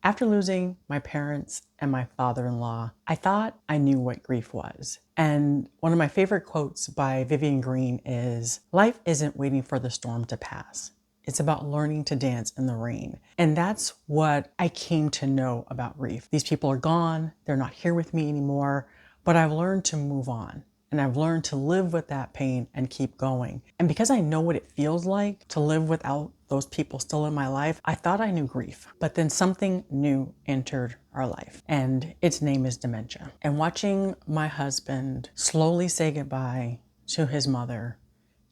After losing my parents and my father-in-law, I thought I knew what grief was. And one of my favorite quotes by Vivian Green is, "Life isn't waiting for the storm to pass. It's about learning to dance in the rain." And that's what I came to know about grief. These people are gone, they're not here with me anymore, but I've learned to move on. And I've learned to live with that pain and keep going. And because I know what it feels like to live without those people still in my life, I thought I knew grief. But then something new entered our life, and its name is dementia. And watching my husband slowly say goodbye to his mother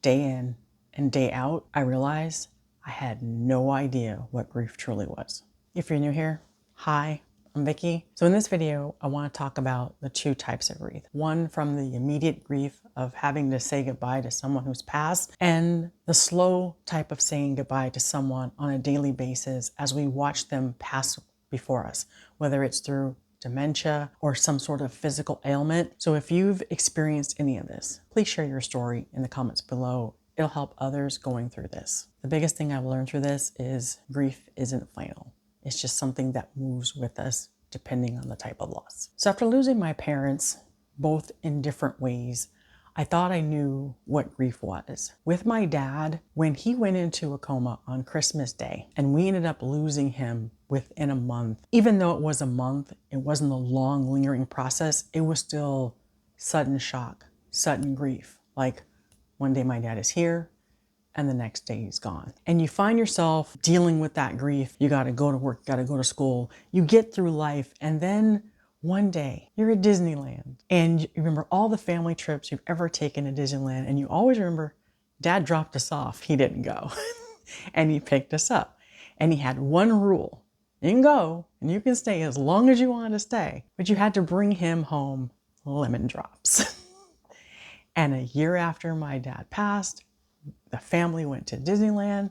day in and day out, I realized I had no idea what grief truly was. If you're new here, hi. I'm Vicki. So in this video, I want to talk about the two types of grief. One from the immediate grief of having to say goodbye to someone who's passed, and the slow type of saying goodbye to someone on a daily basis as we watch them pass before us, whether it's through dementia or some sort of physical ailment. So if you've experienced any of this, please share your story in the comments below. It'll help others going through this. The biggest thing I've learned through this is grief isn't final. It's just something that moves with us depending on the type of loss. So after losing my parents, both in different ways, I thought I knew what grief was. With my dad, when he went into a coma on Christmas Day, and we ended up losing him within a month, even though it was a month, it wasn't a long lingering process, it was still sudden shock, sudden grief. Like one day my dad is here, and the next day he's gone. And you find yourself dealing with that grief. You gotta go to work, you gotta go to school. You get through life, and then one day you're at Disneyland and you remember all the family trips you've ever taken to Disneyland, and you always remember Dad dropped us off, he didn't go. And he picked us up. And he had one rule: you can go and you can stay as long as you want to stay, but you had to bring him home lemon drops. And a year after my dad passed, the family went to Disneyland,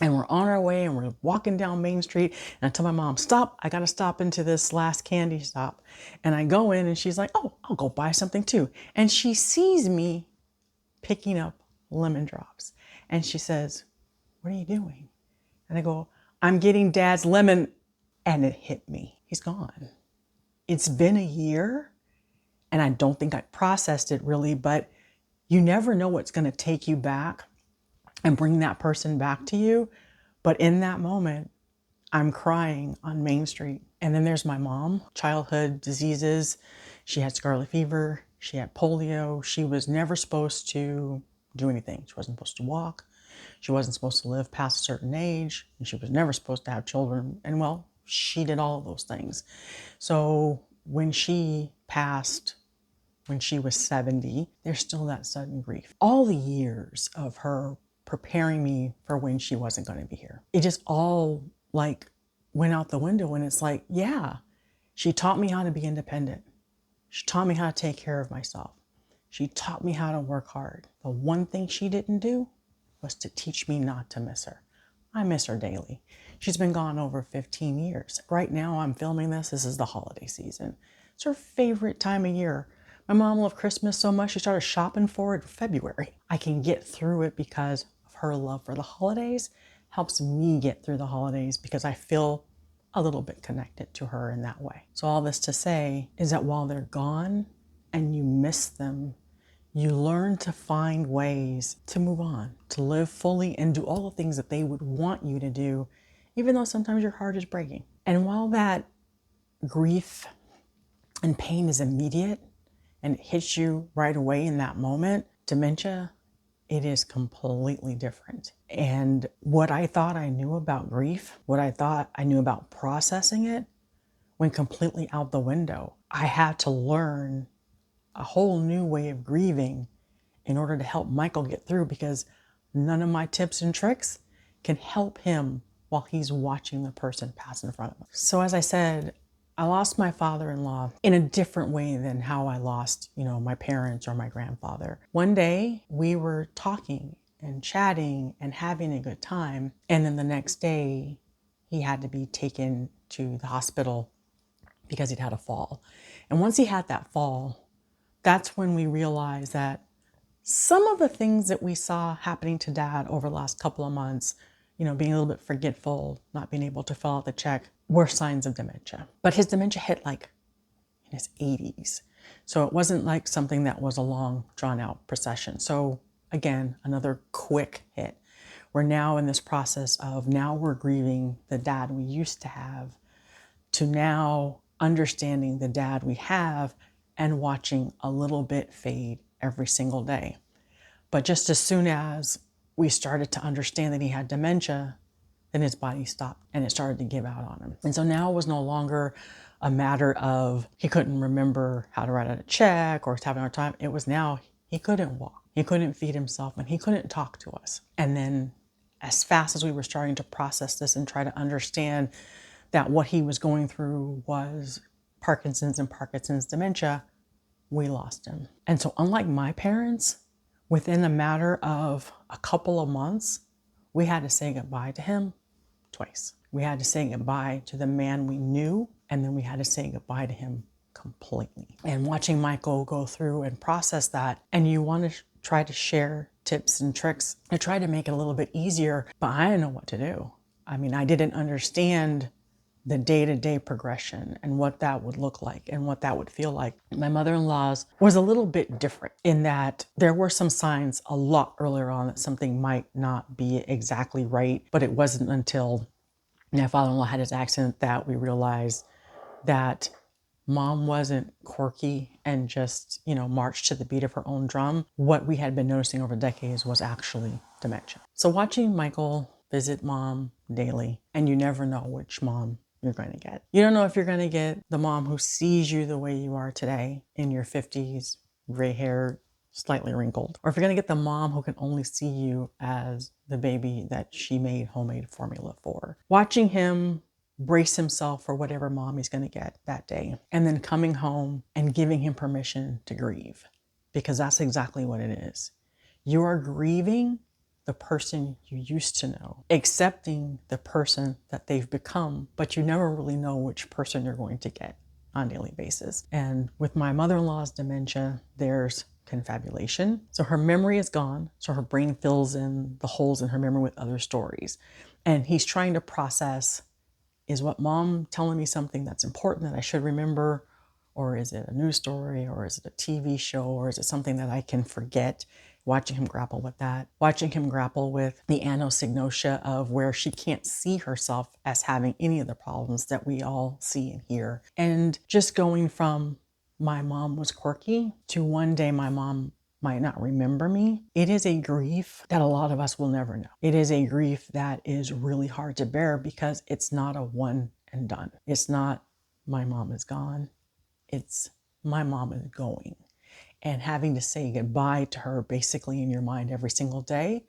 and we're on our way and we're walking down Main Street, and I tell my mom, stop, I gotta stop into this last candy stop. And I go in and she's like, oh, I'll go buy something too. And she sees me picking up lemon drops. And she says, what are you doing? And I go, I'm getting Dad's lemon. And it hit me. He's gone. It's been a year, and I don't think I processed it really, but you never know what's going to take you back and bring that person back to you. But in that moment, I'm crying on Main Street. And then there's my mom, childhood diseases. She had scarlet fever. She had polio. She was never supposed to do anything. She wasn't supposed to walk. She wasn't supposed to live past a certain age. And she was never supposed to have children. And well, she did all of those things. So when she passed, when she was 70, there's still that sudden grief. All the years of her preparing me for when she wasn't going to be here, it just all like went out the window. And it's like, yeah, she taught me how to be independent. She taught me how to take care of myself. She taught me how to work hard. The one thing she didn't do was to teach me not to miss her. I miss her daily. She's been gone over 15 years. Right now I'm filming this. This is the holiday season. It's her favorite time of year. My mom loved Christmas so much she started shopping for it in February. I can get through it because of her love for the holidays. Helps me get through the holidays because I feel a little bit connected to her in that way. So all this to say is that while they're gone and you miss them, you learn to find ways to move on, to live fully and do all the things that they would want you to do, even though sometimes your heart is breaking. And while that grief and pain is immediate, and it hits you right away in that moment, dementia, it is completely different. And what I thought I knew about grief, what I thought I knew about processing it, went completely out the window. I had to learn a whole new way of grieving in order to help Michael get through, because none of my tips and tricks can help him while he's watching the person pass in front of him. So as I said, I lost my father-in-law in a different way than how I lost, my parents or my grandfather. One day we were talking and chatting and having a good time. And then the next day he had to be taken to the hospital because he'd had a fall. And once he had that fall, that's when we realized that some of the things that we saw happening to Dad over the last couple of months, being a little bit forgetful, not being able to fill out the check, were signs of dementia. But his dementia hit like in his 80s. So it wasn't like something that was a long, drawn out procession. So again, another quick hit. We're now in this process of now we're grieving the dad we used to have to now understanding the dad we have and watching a little bit fade every single day. But just as soon as we started to understand that he had dementia, then his body stopped and it started to give out on him. And so now it was no longer a matter of he couldn't remember how to write out a check or was having a hard time. It was now he couldn't walk, he couldn't feed himself, and he couldn't talk to us. And then as fast as we were starting to process this and try to understand that what he was going through was Parkinson's and Parkinson's dementia, we lost him. And so unlike my parents, within a matter of a couple of months, we had to say goodbye to him twice. We had to say goodbye to the man we knew, and then we had to say goodbye to him completely. And watching Michael go through and process that, and you want to try to share tips and tricks to try to make it a little bit easier, but I didn't know what to do. I mean, I didn't understand the day-to-day progression and what that would look like and what that would feel like. My mother-in-law's was a little bit different in that there were some signs a lot earlier on that something might not be exactly right, but it wasn't until my father-in-law had his accident that we realized that mom wasn't quirky and just, marched to the beat of her own drum. What we had been noticing over decades was actually dementia. So watching Michael visit mom daily, and you never know which mom you're going to get. You don't know if you're going to get the mom who sees you the way you are today in your 50s, gray hair, slightly wrinkled, or if you're going to get the mom who can only see you as the baby that she made homemade formula for. Watching him brace himself for whatever mom he's going to get that day, and then coming home and giving him permission to grieve, because that's exactly what it is. You are grieving the person you used to know, accepting the person that they've become, but you never really know which person you're going to get on a daily basis. And with my mother-in-law's dementia, there's confabulation. So her memory is gone. So her brain fills in the holes in her memory with other stories. And he's trying to process, is what mom telling me something that's important that I should remember? Or is it a news story? Or is it a TV show? Or is it something that I can forget? Watching him grapple with that. Watching him grapple with the anosognosia of where she can't see herself as having any of the problems that we all see and hear. And just going from my mom was quirky to one day my mom might not remember me. It is a grief that a lot of us will never know. It is a grief that is really hard to bear because it's not a one and done. It's not my mom is gone. It's my mom is going. And having to say goodbye to her basically in your mind every single day,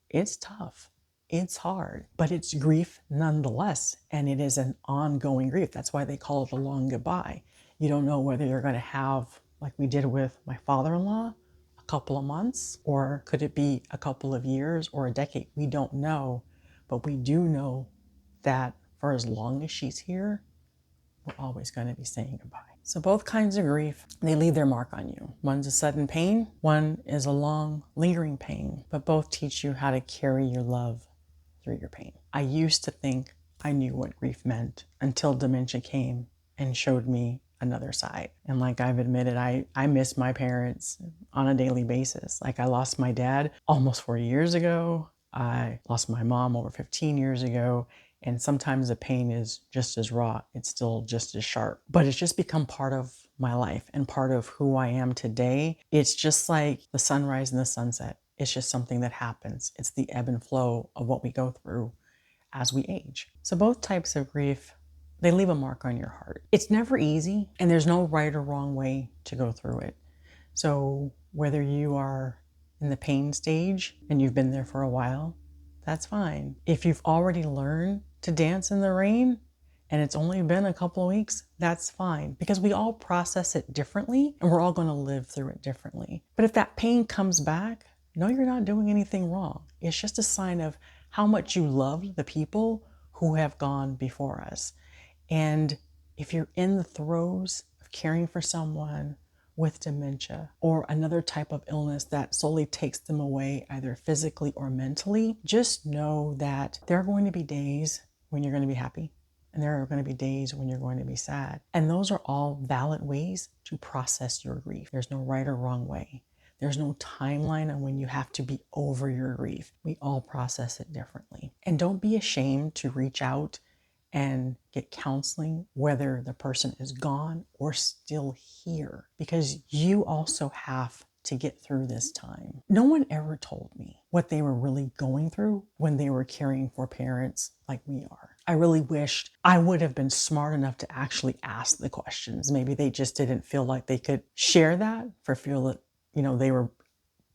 it's tough. It's hard, but it's grief nonetheless. And it is an ongoing grief. That's why they call it a long goodbye. You don't know whether you're going to have, like we did with my father-in-law, a couple of months, or could it be a couple of years or a decade? We don't know, but we do know that for as long as she's here, we're always going to be saying goodbye. So both kinds of grief, they leave their mark on you. One's a sudden pain, one is a long, lingering pain, but both teach you how to carry your love through your pain. I used to think I knew what grief meant until dementia came and showed me another side. And like I've admitted, I miss my parents on a daily basis. Like I lost my dad almost 40 years ago. I lost my mom over 15 years ago. And sometimes the pain is just as raw. It's still just as sharp, but it's just become part of my life and part of who I am today. It's just like the sunrise and the sunset. It's just something that happens. It's the ebb and flow of what we go through as we age. So both types of grief, they leave a mark on your heart. It's never easy, and there's no right or wrong way to go through it. So whether you are in the pain stage and you've been there for a while, that's fine. If you've already learned to dance in the rain and it's only been a couple of weeks, that's fine, because we all process it differently and we're all going to live through it differently. But if that pain comes back, no, you're not doing anything wrong. It's just a sign of how much you loved the people who have gone before us. And if you're in the throes of caring for someone with dementia or another type of illness that solely takes them away either physically or mentally, just know that there are going to be days when you're going to be happy. And there are going to be days when you're going to be sad. And those are all valid ways to process your grief. There's no right or wrong way. There's no timeline on when you have to be over your grief. We all process it differently. And don't be ashamed to reach out and get counseling, whether the person is gone or still here, because you also have to get through this time. No one ever told me what they were really going through when they were caring for parents like we are. I really wished I would have been smart enough to actually ask the questions. Maybe they just didn't feel like they could share that for feel that, they were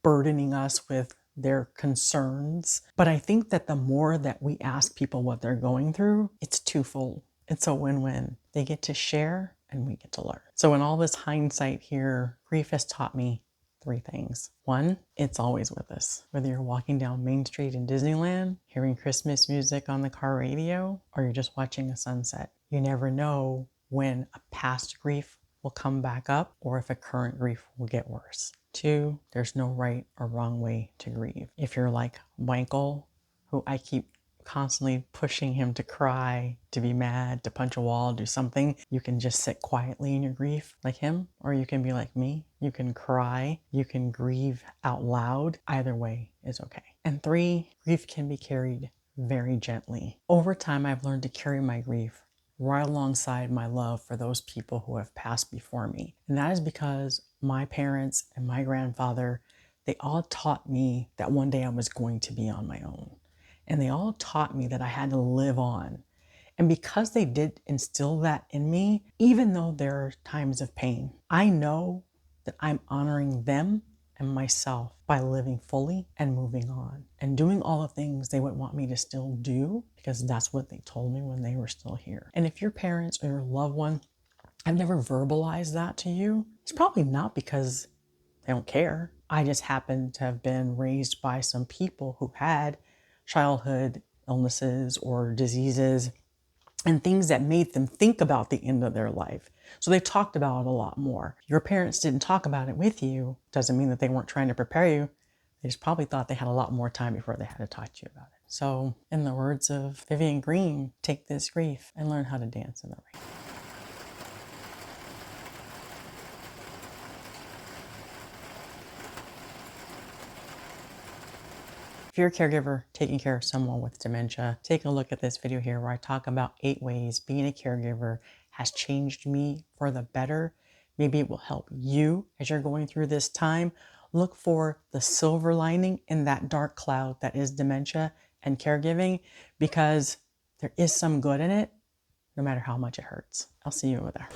burdening us with their concerns. But I think that the more that we ask people what they're going through, it's twofold. It's a win-win. They get to share and we get to learn. So in all this hindsight here, grief has taught me 3 things. 1, it's always with us. Whether you're walking down Main Street in Disneyland, hearing Christmas music on the car radio, or you're just watching a sunset, you never know when a past grief will come back up or if a current grief will get worse. 2, there's no right or wrong way to grieve. If you're like Michael, who I keep constantly pushing him to cry, to be mad, to punch a wall, do something, you can just sit quietly in your grief like him, or you can be like me. You can cry, you can grieve out loud. Either way is okay. And 3, grief can be carried very gently. Over time, I've learned to carry my grief right alongside my love for those people who have passed before me. And that is because my parents and my grandfather, they all taught me that one day I was going to be on my own. And they all taught me that I had to live on. And because they did instill that in me, even though there are times of pain, I know that I'm honoring them and myself by living fully and moving on and doing all the things they would want me to still do, because that's what they told me when they were still here. And if your parents or your loved one have never verbalized that to you, it's probably not because they don't care. I just happen to have been raised by some people who had childhood illnesses or diseases and things that made them think about the end of their life. So they talked about it a lot more. Your parents didn't talk about it with you. Doesn't mean that they weren't trying to prepare you. They just probably thought they had a lot more time before they had to talk to you about it. So in the words of Vivian Green, take this grief and learn how to dance in the rain. If you're a caregiver taking care of someone with dementia, take a look at this video here where I talk about 8 ways being a caregiver has changed me for the better. Maybe it will help you as you're going through this time. Look for the silver lining in that dark cloud that is dementia and caregiving, because there is some good in it, no matter how much it hurts. I'll see you over there.